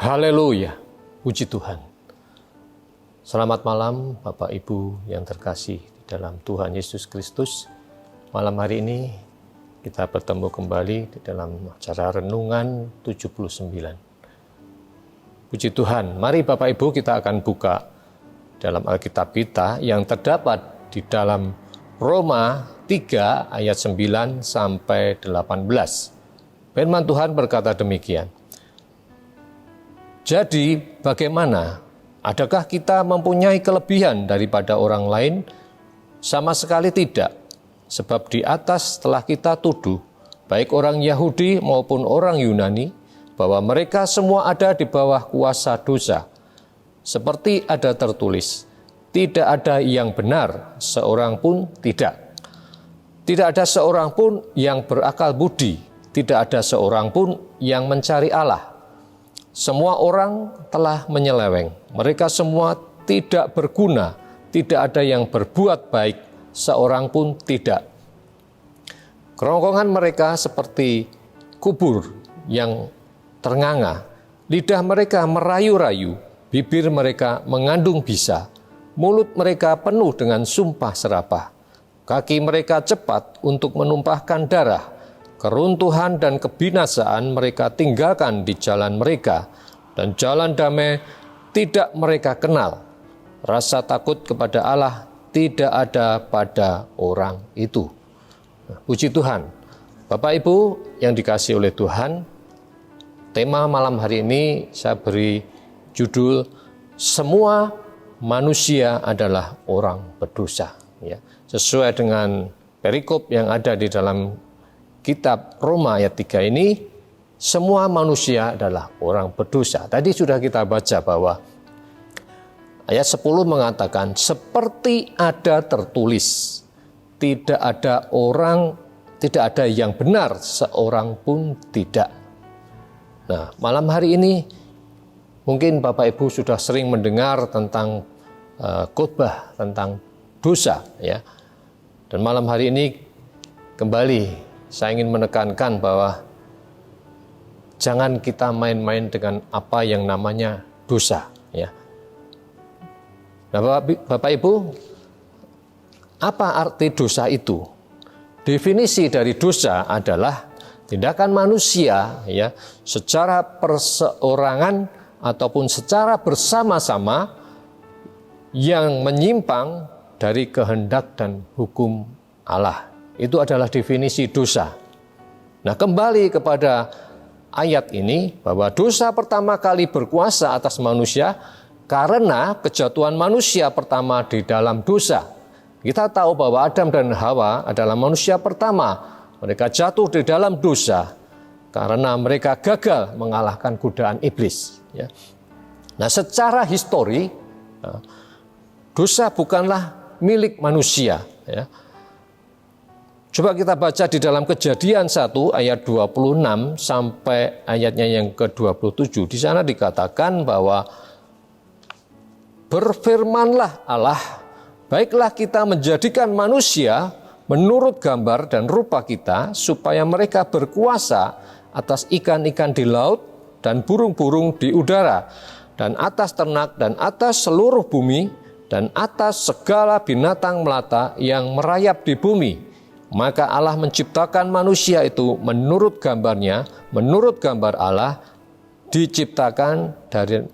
Haleluya, puji Tuhan. Selamat malam Bapak Ibu yang terkasih di dalam Tuhan Yesus Kristus. Malam hari ini kita bertemu kembali di dalam acara Renungan 79. Puji Tuhan, mari Bapak Ibu kita akan buka dalam Alkitab kita yang terdapat di dalam Roma 3 ayat 9 sampai 18. Firman Tuhan berkata demikian. Jadi bagaimana? Adakah kita mempunyai kelebihan daripada orang lain? Sama sekali tidak. Sebab di atas telah kita tuduh, baik orang Yahudi maupun orang Yunani, bahwa mereka semua ada di bawah kuasa dosa. Seperti ada tertulis, tidak ada yang benar, seorang pun tidak. Tidak ada seorang pun yang berakal budi, tidak ada seorang pun yang mencari Allah. Semua orang telah menyeleweng, mereka semua tidak berguna, tidak ada yang berbuat baik, seorang pun tidak. Kerongkongan mereka seperti kubur yang ternganga, lidah mereka merayu-rayu, bibir mereka mengandung bisa, mulut mereka penuh dengan sumpah serapah, kaki mereka cepat untuk menumpahkan darah, keruntuhan dan kebinasaan mereka tinggalkan di jalan mereka, dan jalan damai tidak mereka kenal. Rasa takut kepada Allah tidak ada pada orang itu. Puji Tuhan. Bapak Ibu yang dikasihi oleh Tuhan, tema malam hari ini saya beri judul Semua Manusia Adalah Orang Berdosa. Ya, sesuai dengan perikop yang ada di dalam Kitab Roma ayat 3 ini, semua manusia adalah orang berdosa. Tadi sudah kita baca bahwa ayat 10 mengatakan, seperti ada tertulis, tidak ada yang benar, seorang pun tidak. Nah, malam hari ini mungkin Bapak Ibu sudah sering mendengar tentang khotbah tentang dosa, ya. Dan malam hari ini kembali saya ingin menekankan bahwa jangan kita main-main dengan apa yang namanya dosa, ya. Nah, Bapak Ibu, apa arti dosa itu? Definisi dari dosa adalah tindakan manusia, ya, secara perseorangan ataupun secara bersama-sama yang menyimpang dari kehendak dan hukum Allah. Itu adalah definisi dosa. Nah, kembali kepada ayat ini, bahwa dosa pertama kali berkuasa atas manusia karena kejatuhan manusia pertama di dalam dosa. Kita tahu bahwa Adam dan Hawa adalah manusia pertama. Mereka jatuh di dalam dosa karena mereka gagal mengalahkan godaan iblis. Ya. Nah, secara histori, dosa bukanlah milik manusia. Ya. Coba kita baca di dalam Kejadian 1 ayat 26 sampai ayatnya yang ke-27. Di sana dikatakan bahwa berfirmanlah Allah, baiklah kita menjadikan manusia menurut gambar dan rupa kita, supaya mereka berkuasa atas ikan-ikan di laut dan burung-burung di udara, dan atas ternak dan atas seluruh bumi, dan atas segala binatang melata yang merayap di bumi. Maka Allah menciptakan manusia itu menurut gambarnya, menurut gambar Allah, diciptakan dari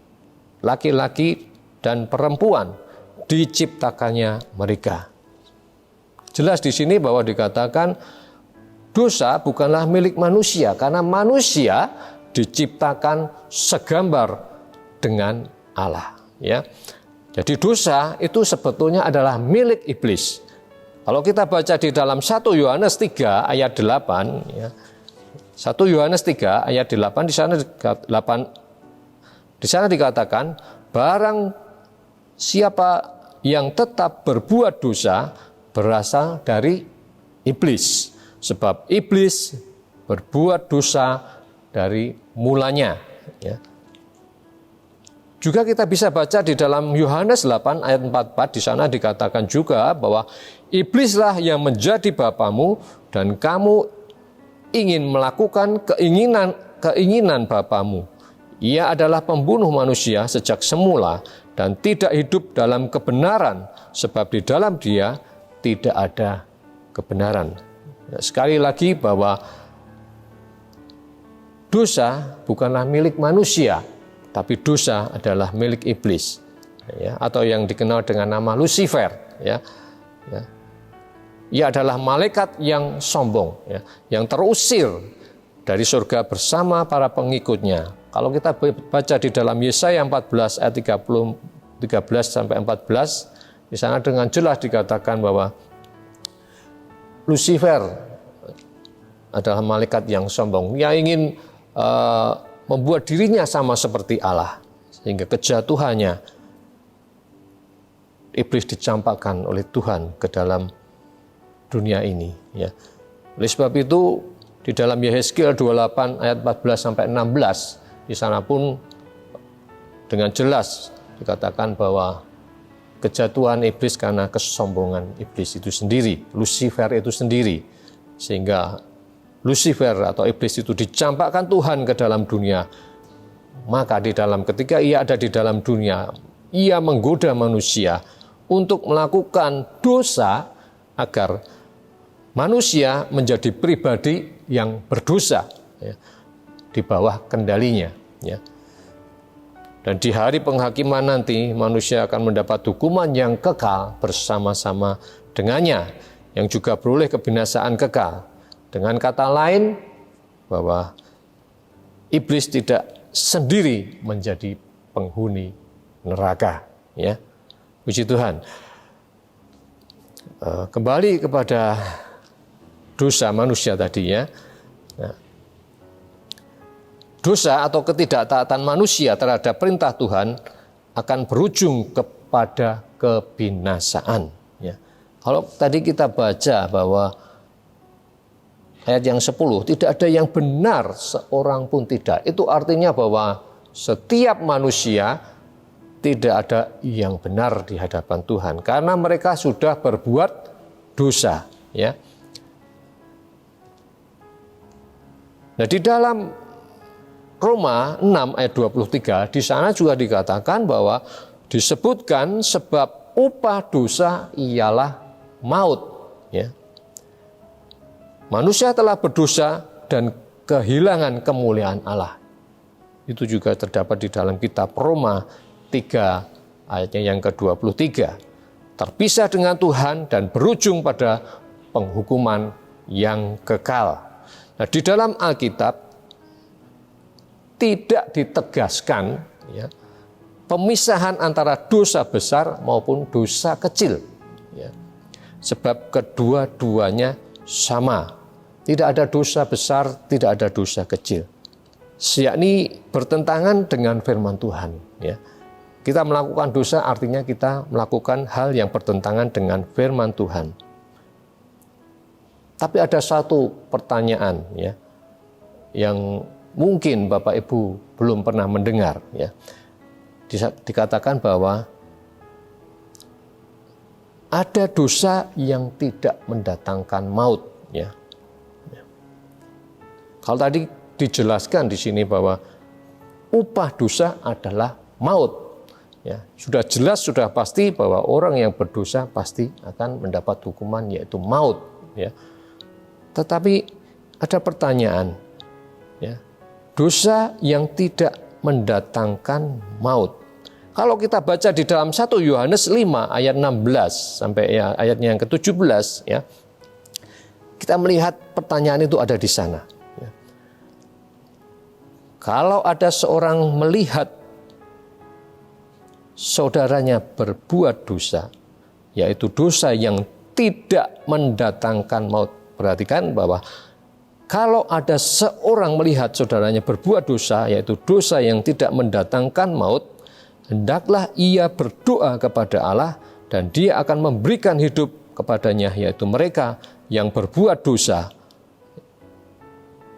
laki-laki dan perempuan, diciptakannya mereka. Jelas di sini bahwa dikatakan dosa bukanlah milik manusia, karena manusia diciptakan segambar dengan Allah. Ya. Jadi dosa itu sebetulnya adalah milik iblis. Kalau kita baca di dalam 1 Yohanes 3 ayat 8, ya, 1 Yohanes 3 ayat 8, di sana dikatakan, barang siapa yang tetap berbuat dosa berasal dari iblis, sebab iblis berbuat dosa dari mulanya. Ya. Juga kita bisa baca di dalam Yohanes 8 ayat 44, di sana dikatakan juga bahwa iblislah yang menjadi bapamu dan kamu ingin melakukan keinginan bapamu. Ia adalah pembunuh manusia sejak semula dan tidak hidup dalam kebenaran, sebab di dalam Dia tidak ada kebenaran. Sekali lagi bahwa dosa bukanlah milik manusia, tapi dosa adalah milik iblis, ya, atau yang dikenal dengan nama Lucifer. Ya. Ia adalah malaikat yang sombong, ya, yang terusir dari surga bersama para pengikutnya. Kalau kita baca di dalam Yesaya 14 ayat 13 sampai 14, di sana dengan jelas dikatakan bahwa Lucifer adalah malaikat yang sombong, yang ingin membuat dirinya sama seperti Allah, sehingga kejatuhannya iblis dicampakkan oleh Tuhan ke dalam dunia ini. Ya. Oleh sebab itu di dalam Yehezkiel 28 ayat 14 sampai 16, di sana pun dengan jelas dikatakan bahwa kejatuhan iblis karena kesombongan iblis itu sendiri, Lucifer itu sendiri, sehingga Lucifer atau iblis itu dicampakkan Tuhan ke dalam dunia. Maka ketika ia ada di dalam dunia, ia menggoda manusia untuk melakukan dosa agar manusia menjadi pribadi yang berdosa, ya, di bawah kendalinya. Ya. Dan di hari penghakiman nanti manusia akan mendapat hukuman yang kekal bersama-sama dengannya, yang juga beroleh kebinasaan kekal. Dengan kata lain, bahwa iblis tidak sendiri menjadi penghuni neraka. Ya. Puji Tuhan. Kembali kepada dosa manusia tadi, ya. Nah, dosa atau ketidaktaatan manusia terhadap perintah Tuhan akan berujung kepada kebinasaan. Ya. Kalau tadi kita baca bahwa ayat yang 10, tidak ada yang benar seorang pun tidak. Itu artinya bahwa setiap manusia tidak ada yang benar di hadapan Tuhan, karena mereka sudah berbuat dosa. Ya. Nah, di dalam Roma 6 ayat 23, di sana juga dikatakan bahwa disebutkan sebab upah dosa ialah maut. Ya. Manusia telah berdosa dan kehilangan kemuliaan Allah. Itu juga terdapat di dalam kitab Roma 3 ayatnya yang ke-23. Terpisah dengan Tuhan dan berujung pada penghukuman yang kekal. Nah, di dalam Alkitab tidak ditegaskan, ya, pemisahan antara dosa besar maupun dosa kecil. Ya. Sebab kedua-duanya sama. Tidak ada dosa besar, tidak ada dosa kecil. Yakni bertentangan dengan firman Tuhan. Ya. Kita melakukan dosa artinya kita melakukan hal yang bertentangan dengan firman Tuhan. Tapi ada satu pertanyaan, ya, yang mungkin Bapak Ibu belum pernah mendengar. Ya. Dikatakan bahwa ada dosa yang tidak mendatangkan maut. Ya. Kalau tadi dijelaskan di sini bahwa upah dosa adalah maut. Ya, sudah jelas, sudah pasti bahwa orang yang berdosa pasti akan mendapat hukuman, yaitu maut. Ya. Tetapi ada pertanyaan, ya, dosa yang tidak mendatangkan maut. Kalau kita baca di dalam 1 Yohanes 5 ayat 16 sampai ya, ayatnya yang ke-17, ya, kita melihat pertanyaan itu ada di sana. Ya. Kalau ada seorang melihat saudaranya berbuat dosa, yaitu dosa yang tidak mendatangkan maut. Perhatikan bahwa kalau ada seorang melihat saudaranya berbuat dosa, yaitu dosa yang tidak mendatangkan maut, hendaklah ia berdoa kepada Allah dan Dia akan memberikan hidup kepadanya, yaitu mereka yang berbuat dosa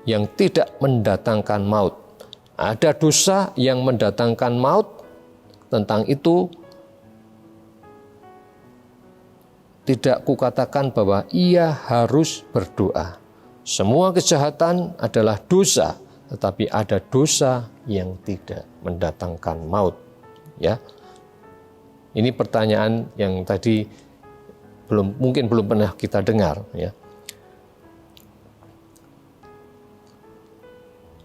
yang tidak mendatangkan maut. Ada dosa yang mendatangkan maut, tentang itu tidak kukatakan bahwa ia harus berdoa. Semua kejahatan adalah dosa, tetapi ada dosa yang tidak mendatangkan maut. Ya, ini pertanyaan yang tadi mungkin belum pernah kita dengar. Ya,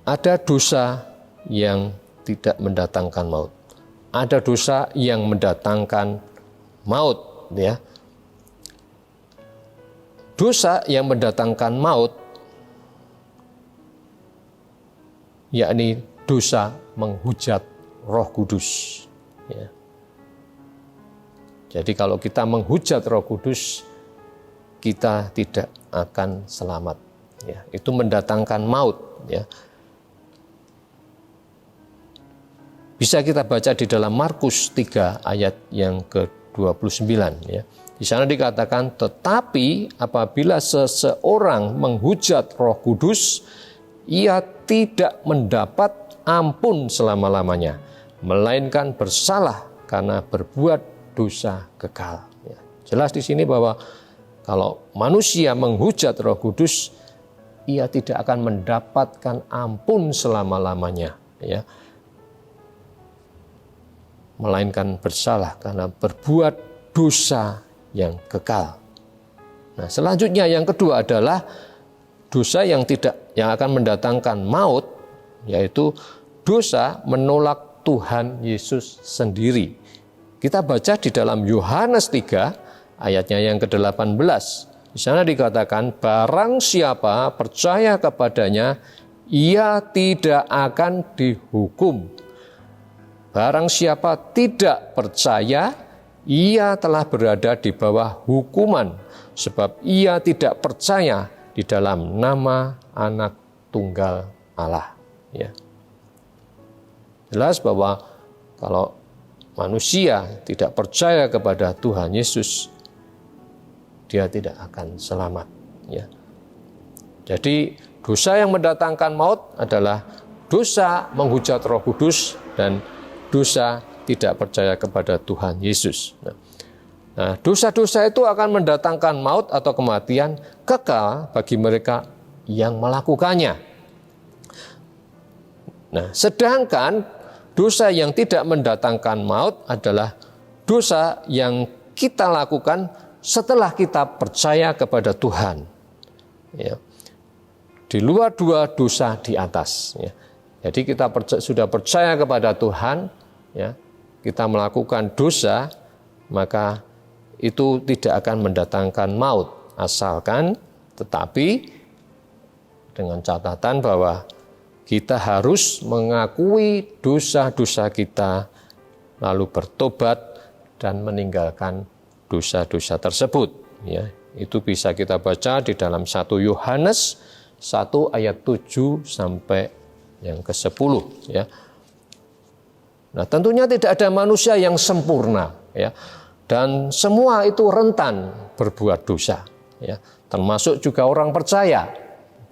ada dosa yang tidak mendatangkan maut. Ada dosa yang mendatangkan maut. Ya, dosa yang mendatangkan maut, yakni dosa menghujat Roh Kudus. Ya. Jadi kalau kita menghujat Roh Kudus, kita tidak akan selamat. Ya, itu mendatangkan maut. Ya. Bisa kita baca di dalam Markus 3 ayat yang ke-29. Ya. Di sana dikatakan, tetapi apabila seseorang menghujat Roh Kudus, ia tidak mendapat ampun selama-lamanya, melainkan bersalah karena berbuat dosa kekal. Ya. Jelas di sini bahwa kalau manusia menghujat Roh Kudus, ia tidak akan mendapatkan ampun selama-lamanya, ya, melainkan bersalah karena berbuat dosa yang kekal. Nah, selanjutnya yang kedua adalah dosa yang akan mendatangkan maut, yaitu dosa menolak Tuhan Yesus sendiri. Kita baca di dalam Yohanes 3 ayatnya yang ke-18. Di sana dikatakan, barang siapa percaya kepadanya, ia tidak akan dihukum. Barang siapa tidak percaya, ia telah berada di bawah hukuman, sebab ia tidak percaya di dalam nama Anak Tunggal Allah. Ya. Jelas bahwa kalau manusia tidak percaya kepada Tuhan Yesus, dia tidak akan selamat. Ya. Jadi dosa yang mendatangkan maut adalah dosa menghujat Roh Kudus dan dosa tidak percaya kepada Tuhan Yesus. Nah, dosa-dosa itu akan mendatangkan maut atau kematian kekal bagi mereka yang melakukannya. Nah, sedangkan dosa yang tidak mendatangkan maut adalah dosa yang kita lakukan setelah kita percaya kepada Tuhan. Ya. Di luar dua dosa di atas. Ya. Jadi kita sudah percaya kepada Tuhan, ya, kita melakukan dosa, maka itu tidak akan mendatangkan maut, asalkan tetapi dengan catatan bahwa kita harus mengakui dosa-dosa kita, lalu bertobat dan meninggalkan dosa-dosa tersebut. Ya, itu bisa kita baca di dalam 1 Yohanes 1 ayat 7 sampai yang ke-10. Ya. Nah, tentunya tidak ada manusia yang sempurna, ya, dan semua itu rentan berbuat dosa, ya, termasuk juga orang percaya.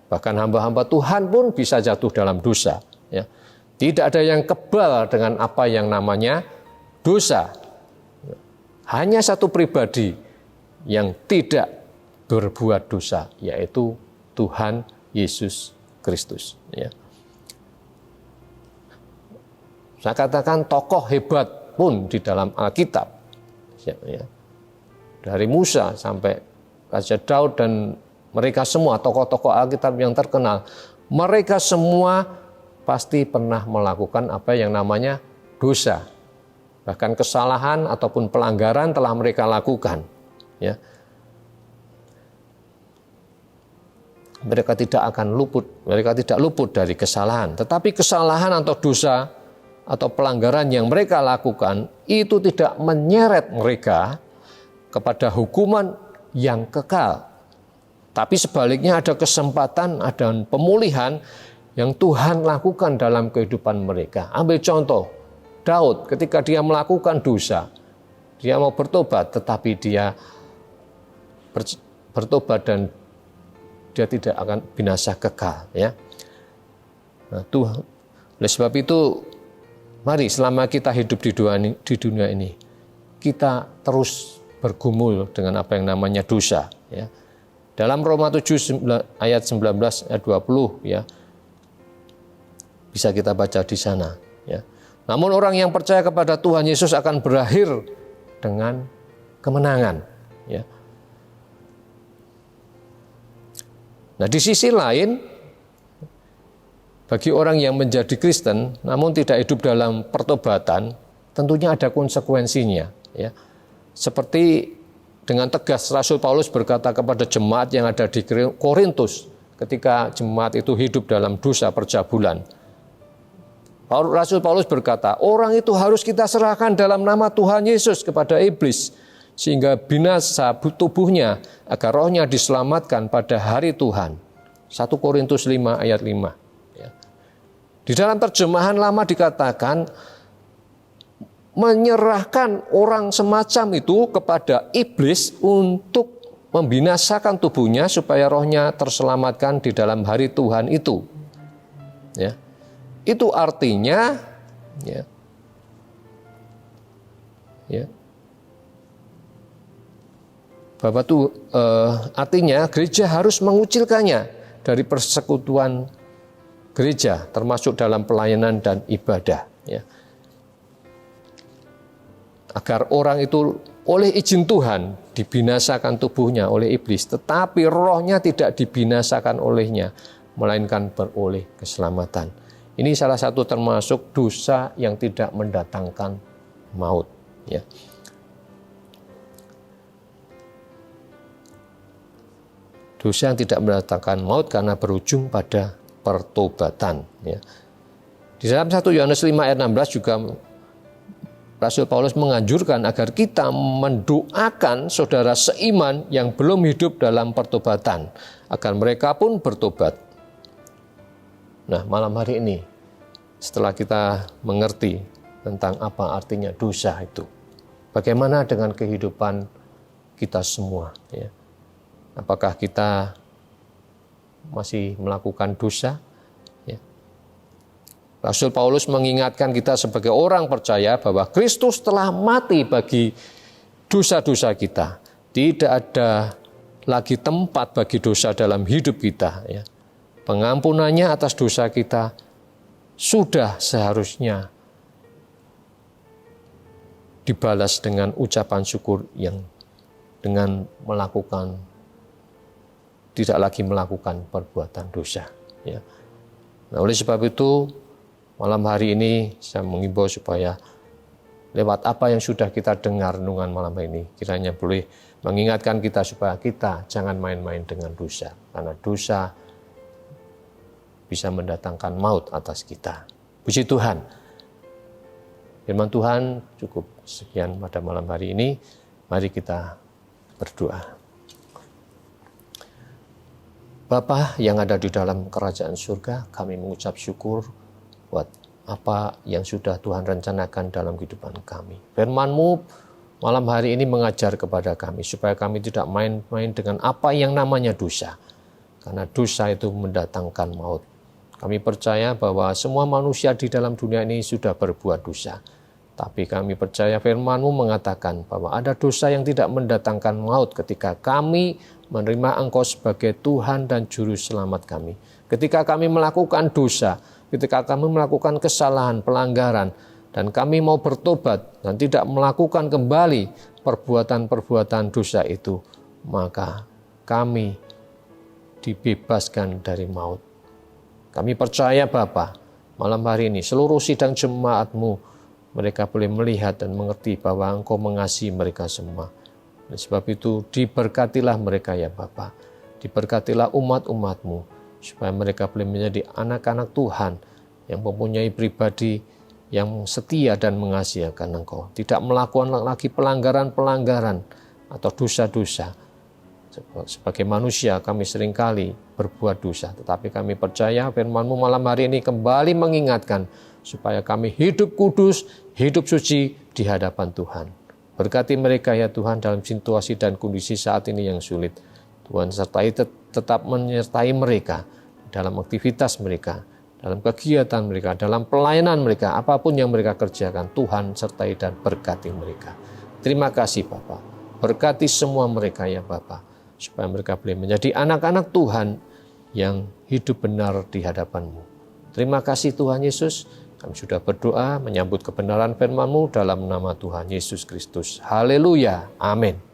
Bahkan hamba-hamba Tuhan pun bisa jatuh dalam dosa. Ya. Tidak ada yang kebal dengan apa yang namanya dosa. Hanya satu pribadi yang tidak berbuat dosa, yaitu Tuhan Yesus Kristus. Ya. Saya katakan tokoh hebat pun di dalam Alkitab. Ya. Dari Musa sampai Raja Daud dan mereka semua tokoh-tokoh Alkitab yang terkenal, mereka semua pasti pernah melakukan apa yang namanya dosa. Bahkan kesalahan ataupun pelanggaran telah mereka lakukan. Ya. Mereka tidak luput dari kesalahan. Tetapi kesalahan atau dosa atau pelanggaran yang mereka lakukan itu tidak menyeret mereka kepada hukuman yang kekal. Tapi sebaliknya ada kesempatan, ada pemulihan yang Tuhan lakukan dalam kehidupan mereka. Ambil contoh, Daud ketika dia melakukan dosa, dia mau bertobat, tetapi dia bertobat dan dia tidak akan binasa kekal. Ya. Nah, oleh sebab itu, mari selama kita hidup di dunia ini, kita terus bergumul dengan apa yang namanya dosa. Ya. Dalam Roma 7 ayat 19 ayat 20, ya, Bisa kita baca di sana. Ya. Namun orang yang percaya kepada Tuhan Yesus akan berakhir dengan kemenangan. Ya. Nah, di sisi lain, bagi orang yang menjadi Kristen namun tidak hidup dalam pertobatan, tentunya ada konsekuensinya. Ya. Seperti dengan tegas Rasul Paulus berkata kepada jemaat yang ada di Korintus ketika jemaat itu hidup dalam dosa percabulan. Rasul Paulus berkata, orang itu harus kita serahkan dalam nama Tuhan Yesus kepada iblis, sehingga binasa tubuhnya agar rohnya diselamatkan pada hari Tuhan. 1 Korintus 5 ayat 5. Ya. Di dalam terjemahan lama dikatakan, menyerahkan orang semacam itu kepada iblis untuk membinasakan tubuhnya supaya rohnya terselamatkan di dalam hari Tuhan itu. Ya. Itu artinya ya, Bapak tuh artinya gereja harus mengucilkannya dari persekutuan gereja, termasuk dalam pelayanan dan ibadah. Ya. Agar orang itu oleh izin Tuhan dibinasakan tubuhnya oleh iblis, tetapi rohnya tidak dibinasakan olehnya, melainkan beroleh keselamatan. Ini salah satu termasuk dosa yang tidak mendatangkan maut. Ya. Dosa yang tidak mendatangkan maut karena berujung pada pertobatan. Ya. Di dalam 1 Yohanes 5 ayat 16 juga Rasul Paulus menganjurkan agar kita mendoakan saudara seiman yang belum hidup dalam pertobatan, agar mereka pun bertobat. Nah, malam hari ini, setelah kita mengerti tentang apa artinya dosa itu, bagaimana dengan kehidupan kita semua? Ya? Apakah kita masih melakukan dosa? Ya. Rasul Paulus mengingatkan kita sebagai orang percaya bahwa Kristus telah mati bagi dosa-dosa kita. Tidak ada lagi tempat bagi dosa dalam hidup kita. Ya. Pengampunannya atas dosa kita sudah seharusnya dibalas dengan ucapan syukur yang dengan tidak lagi melakukan perbuatan dosa. Ya. Nah, oleh sebab itu malam hari ini saya mengimbau supaya lewat apa yang sudah kita dengar renungan malam ini, kiranya boleh mengingatkan kita supaya kita jangan main-main dengan dosa, karena dosa bisa mendatangkan maut atas kita. Puji Tuhan. Firman Tuhan cukup sekian pada malam hari ini. Mari kita berdoa. Bapa yang ada di dalam kerajaan surga, kami mengucap syukur buat apa yang sudah Tuhan rencanakan dalam kehidupan kami. Firman-Mu malam hari ini mengajar kepada kami supaya kami tidak main-main dengan apa yang namanya dosa. Karena dosa itu mendatangkan maut. Kami percaya bahwa semua manusia di dalam dunia ini sudah berbuat dosa. Tapi kami percaya firman-Mu mengatakan bahwa ada dosa yang tidak mendatangkan maut ketika kami menerima Engkau sebagai Tuhan dan Juru Selamat kami. Ketika kami melakukan dosa, ketika kami melakukan kesalahan, pelanggaran, dan kami mau bertobat dan tidak melakukan kembali perbuatan-perbuatan dosa itu, maka kami dibebaskan dari maut. Kami percaya Bapa, malam hari ini seluruh sidang jemaat-Mu, mereka boleh melihat dan mengerti bahwa Engkau mengasihi mereka semua. Oleh sebab itu diberkatilah mereka ya Bapa, diberkatilah umat-umat-Mu, supaya mereka boleh menjadi anak-anak Tuhan yang mempunyai pribadi yang setia dan mengasihi akan Engkau. Tidak melakukan lagi pelanggaran-pelanggaran atau dosa-dosa. Sebagai manusia kami seringkali berbuat dosa, tetapi kami percaya firman-Mu malam hari ini kembali mengingatkan supaya kami hidup kudus, hidup suci di hadapan Tuhan. Berkati mereka ya Tuhan dalam situasi dan kondisi saat ini yang sulit. Tuhan tetap menyertai mereka dalam aktivitas mereka, dalam kegiatan mereka, dalam pelayanan mereka, apapun yang mereka kerjakan, Tuhan sertai dan berkati mereka. Terima kasih Bapa. Berkati semua mereka ya Bapa, supaya mereka boleh menjadi anak-anak Tuhan yang hidup benar di hadapan-Mu. Terima kasih Tuhan Yesus, kami sudah berdoa menyambut kebenaran firman-Mu dalam nama Tuhan Yesus Kristus. Haleluya, amin.